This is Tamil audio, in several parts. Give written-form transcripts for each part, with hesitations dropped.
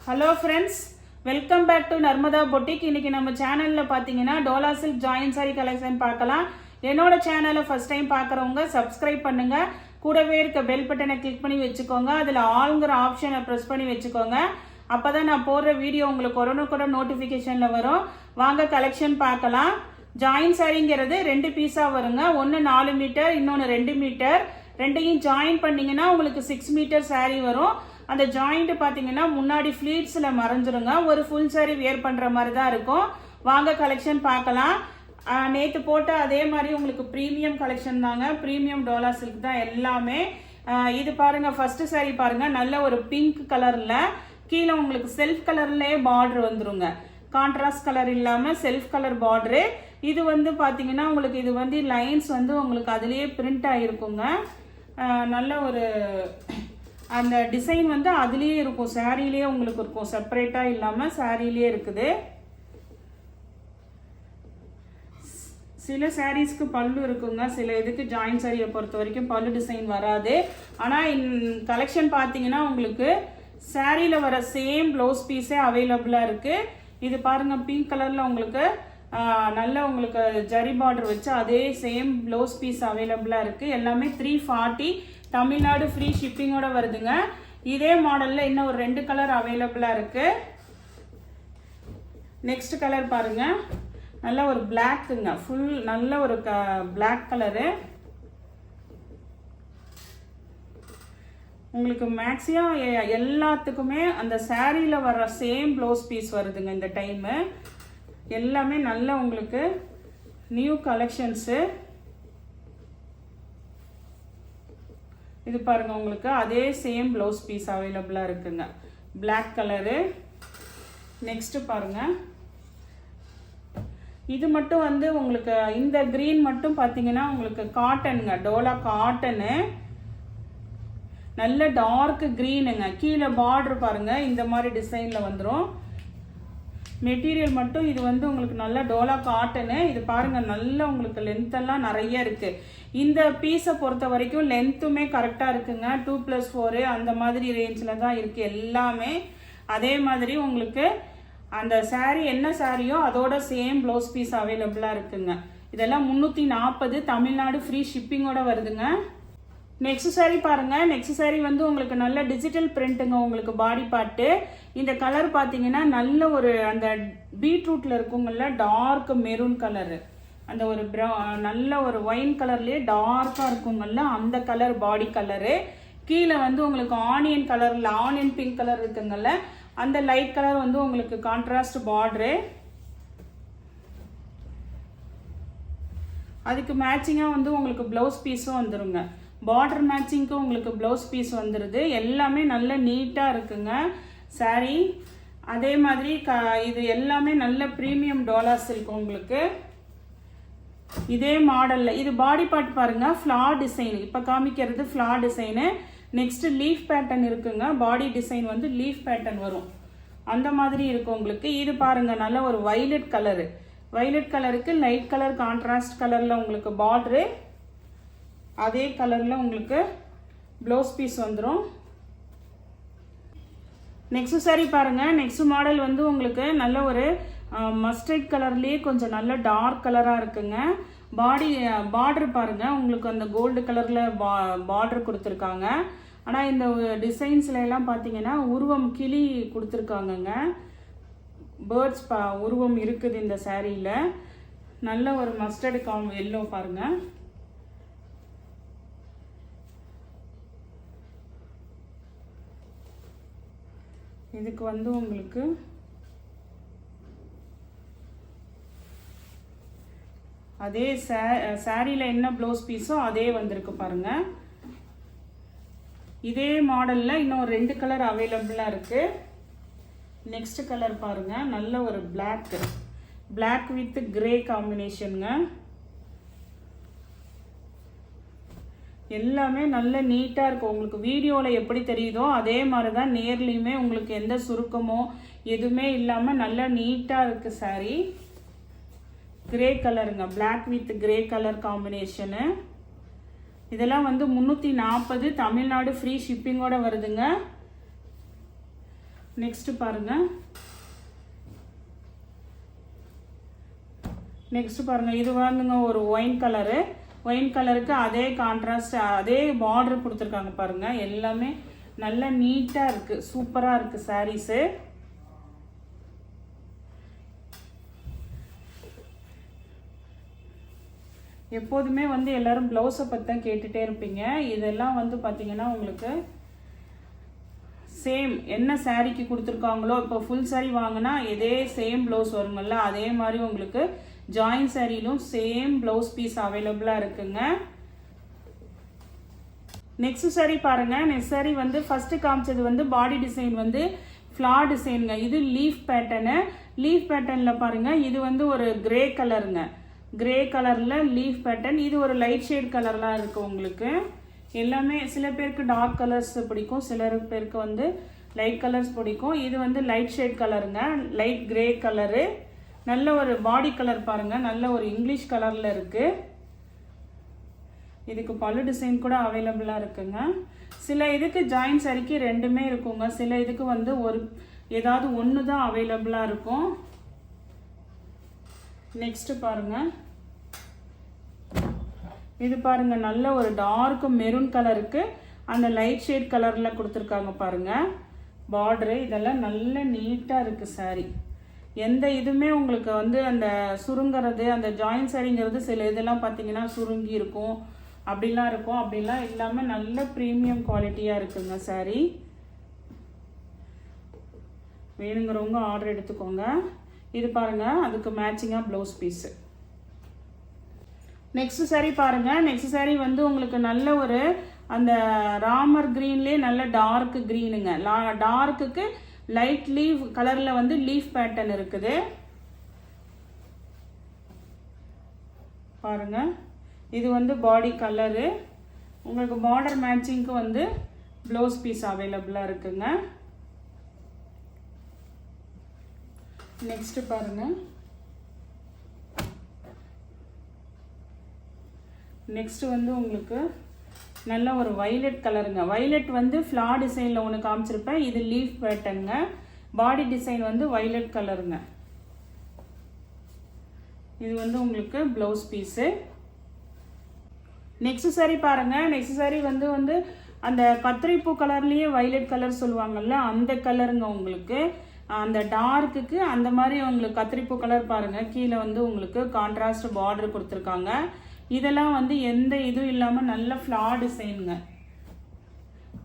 Hello friends, welcome back to Narmada boutique. இன்னைக்கு நம்ம சேனலில் பார்த்தீங்கன்னா டோலா சில்க் ஜாயின் சாரி கலெக்ஷன் பார்க்கலாம். என்னோட சேனலை ஃபர்ஸ்ட் டைம் பார்க்குறவங்க சப்ஸ்கிரைப் பண்ணுங்க. கூடவே இருக்க பெல் பட்டனை கிளிக் பண்ணி வச்சுக்கோங்க. அதில் ஆளுங்கிற ஆப்ஷனை ப்ரெஸ் பண்ணி வச்சுக்கோங்க. அப்போ தான் நான் போடுற வீடியோ உங்களுக்கு உடனுக்குடன் நோட்டிஃபிகேஷனில் வரும். வாங்க கலெக்ஷன் பார்க்கலாம். ஜாயின் சாரிங்கிறது 2 பீஸாக வருங்க. ஒன்று 4 மீட்டர், இன்னொன்று 2 மீட்டர். ரெண்டையும் ஜாயின் பண்ணிங்கன்னா உங்களுக்கு 6 மீட்டர் சாரி வரும். அந்த ஜாயிண்ட் பார்த்தீங்கன்னா முன்னாடி ஃப்ளீட்ஸில் மறைஞ்சிருங்க. ஒரு ஃபுல் சாரி வேர் பண்ணுற மாதிரி தான் இருக்கும். வாங்க கலெக்ஷன் பார்க்கலாம். நேற்று போட்ட அதே மாதிரி உங்களுக்கு ப்ரீமியம் கலெக்ஷன் தாங்க. ப்ரீமியம் டோலா சில்க் தான் எல்லாமே. இது பாருங்க, ஃபர்ஸ்ட் சாரி பாருங்க, நல்ல ஒரு பிங்க் கலரில் கீழே உங்களுக்கு செல்ஃப் கலர்லேயே பார்டர் வந்துருங்க. கான்ட்ராஸ்ட் கலர் இல்லாமல் செல்ஃப் கலர் பார்டரு. இது வந்து பார்த்தீங்கன்னா உங்களுக்கு இது வந்து லைன்ஸ் வந்து உங்களுக்கு அதுலேயே பிரிண்ட் ஆகிருக்குங்க. நல்ல ஒரு அந்த டிசைன் வந்து அதுலேயே இருக்கும், சாரிலேயே உங்களுக்கு இருக்கும், செப்பரேட்டாக இல்லாமல் சாரிலேயே இருக்குது. சில சாரீஸ்க்கு பல்லு இருக்குங்க, சில இதுக்கு ஜாயின் சாரியை பொறுத்த வரைக்கும் பல்லு டிசைன் வராது. ஆனால் கலெக்ஷன் பார்த்தீங்கன்னா உங்களுக்கு சாரியில் வர சேம் ப்ளவுஸ் பீஸே அவைலபிளாக இருக்குது. இது பாருங்கள், பிங்க் கலரில் உங்களுக்கு நல்ல உங்களுக்கு ஜரி பார்டர் வச்சு அதே சேம் ப்ளவுஸ் பீஸ் அவைலபிளாக இருக்குது. எல்லாமே 340, தமிழ்நாடு ஃப்ரீ ஷிப்பிங்கோட வருதுங்க. இதே மாடலில் இன்னும் ஒரு 2 கலர் அவைலபிளாக இருக்குது. நெக்ஸ்ட் கலர் பாருங்கள், நல்ல ஒரு பிளாக்குங்க, ஃபுல் நல்ல ஒரு பிளாக் கலரு. உங்களுக்கு மேக்ஸிமம் எல்லாத்துக்குமே அந்த சாரியில் வர சேம் ப்ளவுஸ் பீஸ் வருதுங்க. இந்த டைமு எல்லாமே நல்ல உங்களுக்கு நியூ கலெக்ஷன்ஸு. இது பாருங்க, உங்களுக்கு அதே சேம் ப்ளவுஸ் பீஸ் அவைலபிளாக இருக்குங்க, பிளாக் கலரு. நெக்ஸ்ட் பாருங்க, இது மட்டும் வந்து உங்களுக்கு இந்த கிரீன் மட்டும் பார்த்தீங்கன்னா உங்களுக்கு காட்டனுங்க, டோலா காட்டனு, நல்ல டார்க் கிரீனுங்க. கீழே பார்டர் பாருங்க இந்த மாதிரி டிசைனில் வந்துடும். மெட்டீரியல் மட்டும் இது வந்து உங்களுக்கு நல்ல டோலா காட்டனு. இது பாருங்க, நல்ல உங்களுக்கு லென்த்தெல்லாம் நிறைய இருக்கு. இந்த பீஸை பொறுத்த வரைக்கும் லென்த்துமே கரெக்டாக இருக்குங்க. 2+4 அந்த மாதிரி ரேஞ்சில் தான் இருக்கு எல்லாமே. அதே மாதிரி உங்களுக்கு அந்த சாரீ என்ன சாரியோ அதோட சேம் ப்ளவுஸ் பீஸ் அவைலபிளாக இருக்குங்க. இதெல்லாம் 340, தமிழ்நாடு ஃப்ரீ ஷிப்பிங்கோட வருதுங்க. நெக்ஸ்ட் சாரி பாருங்க, நெக்ஸ்ட் சாரி வந்து உங்களுக்கு நல்ல டிஜிட்டல் பிரிண்ட்டுங்க. உங்களுக்கு பாடி பார்ட்டு இந்த கலர் பார்த்தீங்கன்னா நல்ல ஒரு அந்த பீட்ரூட்ல இருக்குங்கல்ல, டார்க் மெரூன் கலரு, அந்த ஒரு நல்ல ஒரு ஒயின் கலர்லேயே டார்க்காக இருக்குங்கல்ல, அந்த கலர் பாடி கலரு. கீழே வந்து உங்களுக்கு ஆனியன் கலரில் ஆனியன் பிங்க் கலர் இருக்குங்கல்ல, அந்த லைட் கலர் வந்து உங்களுக்கு கான்ட்ராஸ்ட் பார்டரு. அதுக்கு மேட்சிங்காக வந்து உங்களுக்கு ப்ளவுஸ் பீஸும் வந்துருங்க. பார்டர் மேட்சிங்க்கு உங்களுக்கு ப்ளவுஸ் பீஸ் வந்துடுது. எல்லாமே நல்ல நீட்டாக இருக்குங்க சாரீ. அதே மாதிரி இது எல்லாமே நல்ல ப்ரீமியம் டோலா சில்க். உங்களுக்கு இதே மாடலில் இது பாடி பார்ட் பாருங்க, ஃப்ளார் டிசைன். இப்போ காமிக்கிறது flower design. Next leaf pattern இருக்குங்க. பாடி டிசைன் வந்து லீஃப் பேட்டர்ன் வரும், அந்த மாதிரி இருக்கும் உங்களுக்கு. இது பாருங்க, நல்ல ஒரு வைலட் கலரு. வைலட் கலருக்கு லைட் கலர் கான்ட்ராஸ்ட் கலரில் உங்களுக்கு பார்டரு, அதே கலரில் உங்களுக்கு ப்ளவுஸ் பீஸ் வந்துடும். நெக்ஸ்ட் சாரி பாருங்க, நெக்ஸ்ட் மாடல் வந்து உங்களுக்கு நல்ல ஒரு மஸ்டர்ட் கலர்லேயே கொஞ்சம் நல்ல டார்க் கலராக இருக்குங்க. பார்டர் பாருங்க, உங்களுக்கு அந்த கோல்டு கலரில் பார்டர் கொடுத்துருக்காங்க. ஆனால் இந்த டிசைன்ஸ்ல எல்லாம் பார்த்தீங்கன்னா உருவம் கிளி கொடுத்துருக்காங்கங்க. பேர்ட்ஸ் உருவம் இருக்குது இந்த சாரியில். நல்ல ஒரு மஸ்டர்டு எல்லோ பாருங்க. இதுக்கு வந்து உங்களுக்கு அதே சாரியில் என்ன ப்ளவுஸ் பீஸோ அதே வந்திருக்கு பாருங்க. இதே மாடலில் இன்னும் 2 கலர் அவைலபிளாக இருக்கு. நெக்ஸ்ட் கலர் பாருங்க, நல்ல ஒரு பிளாக் வித் கிரே காம்பினேஷனுங்க. எல்லாமே நல்ல நீட்டாக இருக்கும். உங்களுக்கு வீடியோவில் எப்படி தெரியுதோ அதே மாதிரி தான் நேர்லேயுமே உங்களுக்கு எந்த சுருக்கமோ எதுவுமே இல்லாமல் நல்லா நீட்டாக இருக்குது சாரீ. கிரே கலருங்க, black with grey colour combination. இதெல்லாம் வந்து 340, தமிழ்நாடு ஃப்ரீ ஷிப்பிங்கோட வருதுங்க. நெக்ஸ்ட் பாருங்க, இது வந்துங்க ஒரு ஒயின் கலரு. ஒயின் கலருக்கு அதே கான்ட்ராஸ்ட், அதே பார்டர் கொடுத்துருக்காங்க பாருங்க. எல்லாமே நல்ல நீட்டாக இருக்கு, சூப்பராக இருக்கு சாரீஸு. எப்போதுமே வந்து எல்லாரும் ப்ளவுஸை பற்றி தான் கேட்டுகிட்டே இருப்பீங்க. இதெல்லாம் வந்து பார்த்தீங்கன்னா உங்களுக்கு சேம் என்ன சாரீக்கு கொடுத்துருக்காங்களோ, இப்போ ஃபுல் சாரீ வாங்கினா இதே சேம் ப்ளவுஸ் வருங்கள்ல, அதே மாதிரி உங்களுக்கு ஜாயின் சாரியிலும் சேம் ப்ளவுஸ் பீஸ் அவைலபிளாக இருக்குங்க. நெக்ஸ்ட் சாரீ பாருங்க. நெக்ஸ்ட் சாரீ வந்து ஃபர்ஸ்ட் காமிச்சது வந்து பாடி டிசைன் வந்து ஃப்ளார் டிசைனுங்க. இது லீஃப் பேட்டர்னு. லீஃப் பேட்டர்னில் பாருங்க, இது வந்து ஒரு கிரே கலருங்க. கிரே கலரில் லீஃப் பேட்டர்ன். இது ஒரு லைட் ஷேட் கலர்லாம் இருக்குது உங்களுக்கு. எல்லாமே சில பேருக்கு டார்க் கலர்ஸ் பிடிக்கும், சில பேருக்கு வந்து லைட் கலர்ஸ் பிடிக்கும். இது வந்து லைட் ஷேட் கலருங்க, லைட் கிரே கலரு. நல்ல ஒரு பாடி கலர் பாருங்கள், நல்ல ஒரு இங்கிலீஷ் கலரில் இருக்குது. இதுக்கு பல்லு டிசைன் கூட அவைலபிளாக இருக்குங்க. சில இதுக்கு ஜாயின் சாரிக்கு ரெண்டுமே இருக்குங்க, சில இதுக்கு வந்து ஒரு ஏதாவது ஒன்று தான் அவைலபிளாக இருக்கும். நெக்ஸ்ட் பாருங்க, இது பாருங்க நல்ல ஒரு டார்க் மெரூன் கலருக்கு அந்த லைட் ஷேட் கலர்ல கொடுத்துருக்காங்க பாருங்க பார்டரு. இதெல்லாம் நல்ல நீட்டாக இருக்கு சாரி. எந்த இதுவுமே உங்களுக்கு வந்து அந்த சுருங்கிறது, அந்த ஜாயின் சாரிங்கிறது சில இதெல்லாம் பார்த்தீங்கன்னா சுருங்கி இருக்கும், அப்படிலாம் இருக்கும். அப்படிலாம் இல்லாமல் நல்ல ப்ரீமியம் குவாலிட்டியாக இருக்குங்க சாரி. வேணுங்கிறவங்க ஆர்டர் எடுத்துக்கோங்க. இது பாருங்க, அதுக்கு மேட்சிங்காக ப்ளவுஸ் பீஸு. நெக்ஸ்ட் சாரீ பாருங்க. நெக்ஸ்ட் சாரீ வந்து உங்களுக்கு நல்ல ஒரு அந்த ராமர் கிரீன்லேயே நல்ல டார்க் கிரீனுங்க. டார்க்குக்கு லைட் லீஃப் கலரில் வந்து லீஃப் பேட்டர்ன் இருக்குது பாருங்க. இது வந்து பாடி கலரு. உங்களுக்கு பார்டர் மேட்சிங்க்கு வந்து ப்ளவுஸ் பீஸ் அவைலபிளாக இருக்குங்க. நெக்ஸ்ட் பாருங்க, நெக்ஸ்ட் வந்து உங்களுக்கு நல்ல ஒரு வைலட் கலருங்க. வைலட் வந்து ஃப்ளார் டிசைனில் ஒன்று காமிச்சிருப்பேன், இது லீஃப் பேட்டர்னுங்க. பாடி டிசைன் வந்து வைலட் கலருங்க. இது வந்து உங்களுக்கு ப்ளவுஸ் பீஸு. நெக்ஸ்ட் சாரீ பாருங்க. நெக்ஸ்ட் சாரீ வந்து அந்த கத்திரிப்பூ கலர்லேயே வைலட் கலர் சொல்லுவாங்கல்ல, அந்த கலருங்க. உங்களுக்கு அந்த டார்க்குக்கு அந்த மாதிரி உங்களுக்கு கத்திரிப்பூ கலர் பாருங்க. கீழே வந்து உங்களுக்கு கான்ட்ராஸ்ட் பார்டர் கொடுத்துருக்காங்க. இதெல்லாம் வந்து எந்த இதுவும் இல்லாமல் நல்ல ஃப்ளார் டிசைனுங்க.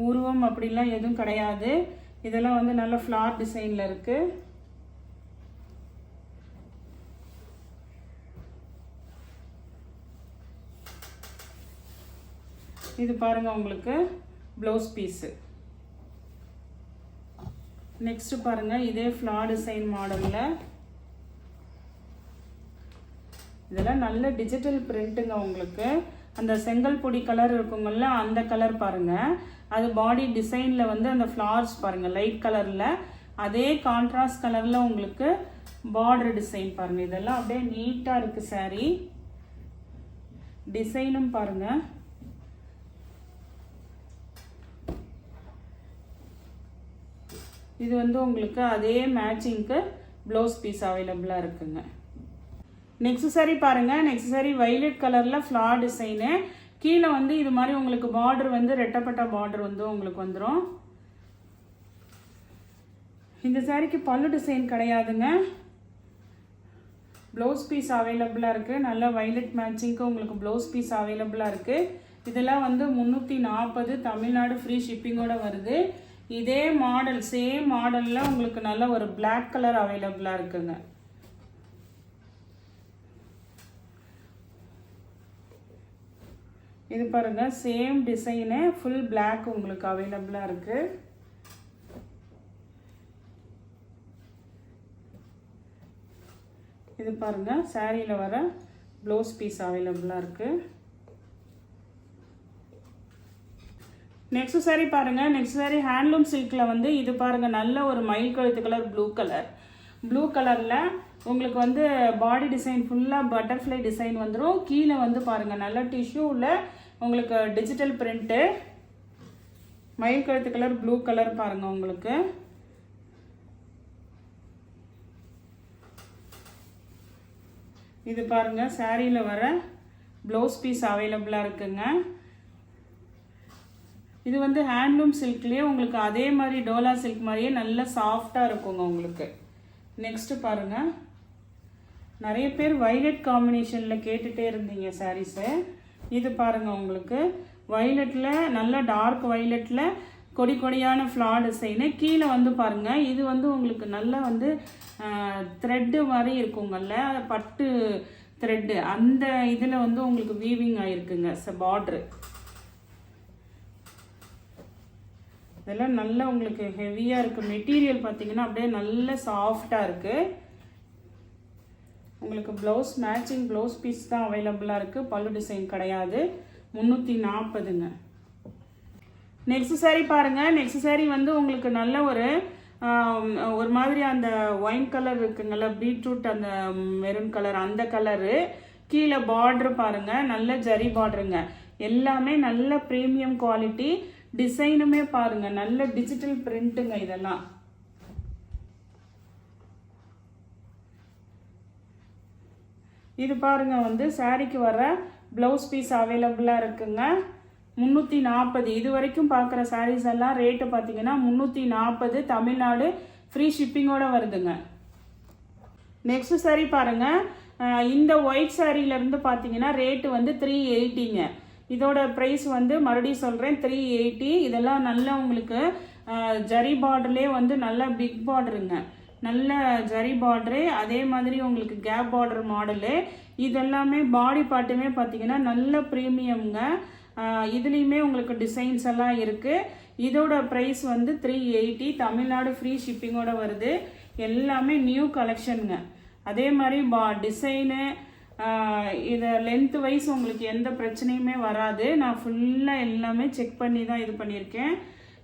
உருவம் அப்படிலாம் எதுவும் கிடையாது. இதெல்லாம் வந்து நல்ல ஃப்ளார் டிசைனில் இருக்கு. இது பாருங்க உங்களுக்கு ப்ளவுஸ் பீஸு. நெக்ஸ்ட் பாருங்க, இதே ஃப்ளார் டிசைன் மாடலில் இதெல்லாம் நல்ல டிஜிட்டல் பிரிண்ட்டுங்க. உங்களுக்கு அந்த செங்கல் பொடி கலர் இருக்குங்கள்ல, அந்த கலர் பாருங்க. அது பாடி டிசைனில் வந்து அந்த ஃப்ளார்ஸ் பாருங்க லைட் கலரில், அதே கான்ட்ராஸ்ட் கலரில் உங்களுக்கு பார்டர் டிசைன் பாருங்க. இதெல்லாம் அப்படியே நீட்டாக இருக்கு சாரி. டிசைனும் பாருங்க. இது வந்து உங்களுக்கு அதே மேட்சிங்க்கு ப்ளவுஸ் பீஸ் அவைலபிளாக இருக்குங்க. நெக்ஸ்ட் சாரீ பாருங்க. நெக்ஸ்ட் சாரீ வைலட் கலரில் ஃப்ளார் டிசைனு. கீழே வந்து இது மாதிரி உங்களுக்கு பார்டர் வந்து ரெட்டப்பட்ட பார்டர் வந்து உங்களுக்கு வந்துடும். இந்த சாரீக்கு பல்லு டிசைன் கிடையாதுங்க, ப்ளவுஸ் பீஸ் அவைலபிளாக இருக்குது. நல்ல வைலட் மேட்சிங்க்கு உங்களுக்கு ப்ளவுஸ் பீஸ் அவைலபிளாக இருக்குது. இதெல்லாம் வந்து 340 தமிழ்நாடு ஃப்ரீ ஷிப்பிங்கோட வருது. இதே மாடல் சேம் மாடலில் உங்களுக்கு நல்ல ஒரு பிளாக் கலர் அவைலபிளாக இருக்குங்க. இது பாருங்க சேம் டிசைனு ஃபுல் பிளாக் உங்களுக்கு அவைலபிளாக இருக்கு. இது பாருங்க சாரியில் வர ப்ளவுஸ் பீஸ் அவைலபிளாக இருக்கு. நெக்ஸ்ட் சாரீ பாருங்க. நெக்ஸ்ட் சாரீ ஹேண்ட்லூம் சில்கில் வந்து இது பாருங்க நல்ல ஒரு மயில் கழுத்து கலர் ப்ளூ கலரில் உங்களுக்கு வந்து பாடி டிசைன் ஃபுல்லாக பட்டர்ஃப்ளை டிசைன் வந்துடும். கீழே வந்து பாருங்கள் நல்ல டிஷ்யூவில் உங்களுக்கு டிஜிட்டல் பிரிண்ட்டு மயில் கழுத்து கலர் ப்ளூ கலர் பாருங்கள் உங்களுக்கு. இது பாருங்க சாரியில் வர ப்ளவுஸ் பீஸ் அவைலபிளாக இருக்குங்க. இது வந்து ஹேண்ட்லூம் சில்க்லேயே உங்களுக்கு அதே மாதிரி டோலா சில்க் மாதிரியே நல்ல சாஃப்டாக இருக்குங்க உங்களுக்கு. நெக்ஸ்ட்டு பாருங்கள், நிறைய பேர் வைலட் காம்பினேஷனில் கேட்டுகிட்டே இருந்தீங்க சாரீஸு. இது பாருங்கள் உங்களுக்கு வைலட்டில் நல்ல டார்க் வைலட்டில் கொடி கொடியான ஃப்ளார் டிசைனு. கீழே வந்து பாருங்கள், இது வந்து உங்களுக்கு நல்லா வந்து த்ரெட்டு மாதிரி இருக்குங்கல்ல, பட்டு த்ரெட்டு, அந்த இதில் வந்து உங்களுக்கு வீவிங் ஆகிருக்குங்க பார்ட்ரு. இதெல்லாம் நல்லா உங்களுக்கு ஹெவியாக இருக்குது. மெட்டீரியல் பார்த்தீங்கன்னா அப்படியே நல்ல சாஃப்டாக இருக்குது. உங்களுக்கு ப்ளவுஸ் மேட்சிங் ப்ளவுஸ் பீஸ் தான் அவைலபிளாக இருக்குது, பல்லு டிசைன் கிடையாது. 340ங்க. நெக்ஸ்ட் சாரீ பாருங்கள். நெக்ஸ்ட் சாரீ வந்து உங்களுக்கு நல்ல ஒரு மாதிரி அந்த ஒயின் கலர் இருக்குங்கள்ல, பீட்ரூட் அந்த மெரூன் கலர், அந்த கலரு. கீழே பார்ட்ரு பாருங்கள், நல்ல ஜரி பார்டருங்க. எல்லாமே நல்ல ப்ரீமியம் குவாலிட்டி. டிசைனுமே பாருங்கள் நல்ல டிஜிட்டல் பிரிண்ட்டுங்க. இதெல்லாம் இது பாருங்க வந்து சாரிக்கு வர ப்ளவுஸ் பீஸ் அவைலபிளாக இருக்குங்க. 340. இது வரைக்கும் பார்க்குற சாரீஸ் எல்லாம் ரேட்டு பார்த்தீங்கன்னா 340, தமிழ்நாடு ஃப்ரீ ஷிப்பிங்கோட வருதுங்க. நெக்ஸ்ட் சாரீ பாருங்கள். இந்த ஒயிட் சாரீலேருந்து பார்த்தீங்கன்னா ரேட்டு வந்து 380ங்க. இதோட ப்ரைஸ் வந்து மறுபடியும் சொல்கிறேன் 380. இதெல்லாம் நல்லா உங்களுக்கு ஜரி பார்டர்லேயே வந்து நல்லா பிக் பார்டருங்க, நல்ல ஜரி பார்டரு. அதே மாதிரி உங்களுக்கு கேப் பார்டர் மாடலு. இதெல்லாமே பாடி பார்ட்டுமே பார்த்தீங்கன்னா நல்ல ப்ரீமியம்ங்க. இதுலேயுமே உங்களுக்கு டிசைன்ஸ் எல்லாம் இருக்குது. இதோட ப்ரைஸ் வந்து 380, தமிழ்நாடு ஃப்ரீ ஷிப்பிங்கோட வருது. எல்லாமே நியூ கலெக்ஷனுங்க. அதே மாதிரி டிசைனு இதை லென்த் வைஸ் உங்களுக்கு எந்த பிரச்சனையுமே வராது. நான் ஃபுல்லாக எல்லாமே செக் பண்ணி தான் இது பண்ணியிருக்கேன்.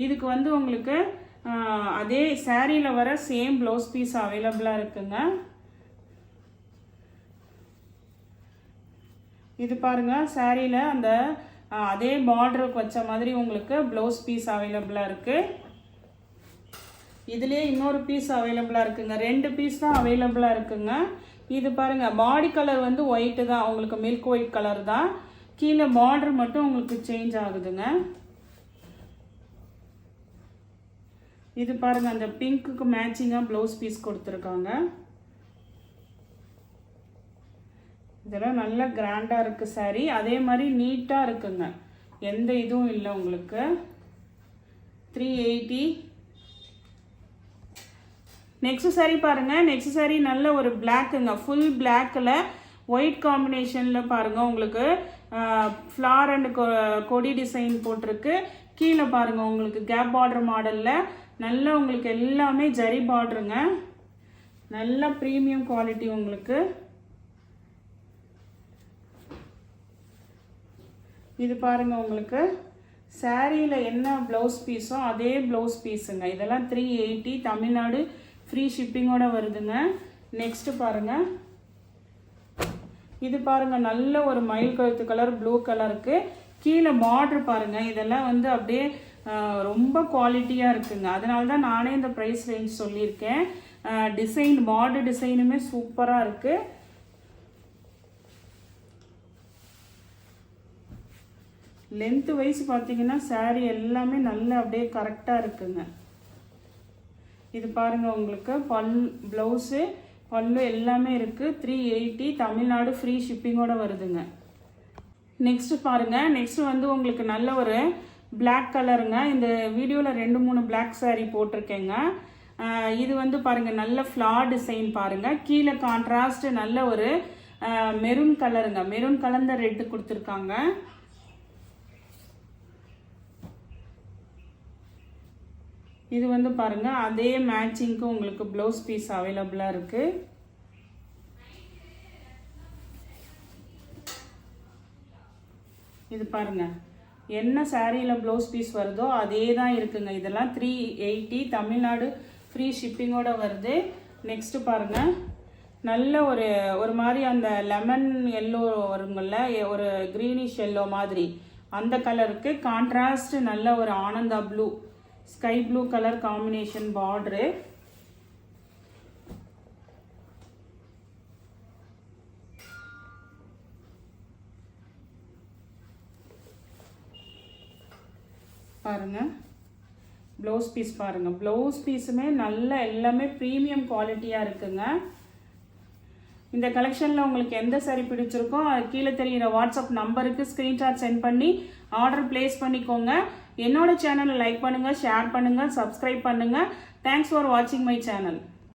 இதுக்கு வந்து உங்களுக்கு அதே சாரியில் வர சேம் ப்ளவுஸ் பீஸ் அவைலபிளாக இருக்குங்க. இது பாருங்கள் சாரியில் அந்த அதே பார்டருக்கு வச்ச மாதிரி உங்களுக்கு ப்ளவுஸ் பீஸ் அவைலபிளாக இருக்குது. இதுலேயே இன்னொரு பீஸ் அவைலபிளாக இருக்குங்க. 2 பீஸ் தான் அவைலபிளாக இருக்குங்க. இது பாருங்கள் பாடி கலர் வந்து ஒயிட்டு தான், உங்களுக்கு மில்க் ஒயிட் கலர் தான். கீழே பார்டர் மட்டும் உங்களுக்கு சேஞ்ச் ஆகுதுங்க. இது பாருங்கள் அந்த பிங்க்குக்கு மேட்சிங்காக ப்ளவுஸ் பீஸ் கொடுத்துருக்காங்க. இதெல்லாம் நல்ல கிராண்டாக இருக்குது சாரீ. அதே மாதிரி நீட்டாக இருக்குங்க, எந்த இதுவும் இல்லை உங்களுக்கு. 380. நெக்ஸ்ட் சாரீ பாருங்கள். நெக்ஸ்ட் சாரீ நல்ல ஒரு பிளாக்குங்க, ஃபுல் பிளாக்கில் ஒயிட் காம்பினேஷனில் பாருங்கள் உங்களுக்கு ஃப்ளார் அண்ட் கொடி டிசைன் போட்டிருக்கு. கீழே பாருங்கள் உங்களுக்கு கேப் பார்டர் மாடலில் நல்ல உங்களுக்கு எல்லாமே ஜரி பார்டருங்க. நல்ல ப்ரீமியம் குவாலிட்டி உங்களுக்கு. இது பாருங்கள் உங்களுக்கு சாரியில் என்ன ப்ளவுஸ் பீஸோ அதே ப்ளவுஸ் பீஸுங்க. இதெல்லாம் 380, தமிழ்நாடு ஃப்ரீ ஷிப்பிங்கோட வருதுங்க. நெக்ஸ்ட்டு பாருங்கள். இது பாருங்கள் நல்ல ஒரு மயில் கழுத்து கலர் ப்ளூ கலருக்கு. கீழே பார்டர் பாருங்கள். இதெல்லாம் வந்து அப்படியே ரொம்ப குவாலிட்டியாக இருக்குங்க. அதனால தான் நானே இந்த ப்ரைஸ் ரேஞ்ச் சொல்லியிருக்கேன். டிசைன் பார்டர் டிசைனுமே சூப்பராக இருக்குது. லென்த்து வைஸ் பார்த்தீங்கன்னா சாரீ எல்லாமே நல்லா அப்படியே கரெக்டாக இருக்குங்க. இது பாருங்கள் உங்களுக்கு ப்ளவுஸு பல்லு எல்லாமே இருக்குது. 380, தமிழ்நாடு ஃப்ரீ ஷிப்பிங்கோட வருதுங்க. நெக்ஸ்ட்டு பாருங்கள். நெக்ஸ்ட்டு வந்து உங்களுக்கு நல்ல ஒரு பிளாக் கலருங்க. இந்த வீடியோவில் 2-3 பிளாக் சாரீ போட்டிருக்கேங்க. இது வந்து பாருங்கள் நல்ல ஃப்ளார் டிசைன் பாருங்கள். கீழே கான்ட்ராஸ்ட் நல்ல ஒரு மெரூன் கலருங்க, மெரூன் கலந்த ரெட்டு கொடுத்துருக்காங்க. இது வந்து பாருங்கள் அதே மேட்சிங்க்கு உங்களுக்கு ப்ளவுஸ் பீஸ் அவைலபிளாக இருக்குது. இது பாருங்கள் என்ன சாரியில் ப்ளவுஸ் பீஸ் வருதோ அதே தான் இருக்குங்க. இதெல்லாம் 380, தமிழ்நாடு ஃப்ரீ ஷிப்பிங்கோட வருது. நெக்ஸ்ட்டு பாருங்கள் நல்ல ஒரு மாதிரி அந்த லெமன் எல்லோ வருங்கள்ல, ஒரு க்ரீனிஷ் எல்லோ மாதிரி அந்த கலருக்கு கான்ட்ராஸ்ட் நல்ல ஒரு Ananda blue, sky blue colour combination border. பாருங்கள், ப்ளவுஸ் பீஸ் பாருங்கள். ப்ளவுஸ் பீஸுமே நல்ல எல்லாமே ப்ரீமியம் குவாலிட்டியாக இருக்குங்க. இந்த கலெக்ஷனில் உங்களுக்கு எந்த சாரி பிடிச்சிருக்கோ அது கீழே தெரிகிற வாட்ஸ்அப் நம்பருக்கு ஸ்க்ரீன்ஷாட் சென்ட் பண்ணி ஆர்டர் பிளேஸ் பண்ணிக்கோங்க. என்னோட சேனலை லைக் பண்ணுங்கள், ஷேர் பண்ணுங்கள், சப்ஸ்கிரைப் பண்ணுங்கள். தேங்க்ஸ் ஃபார் வாட்சிங் மை சேனல்.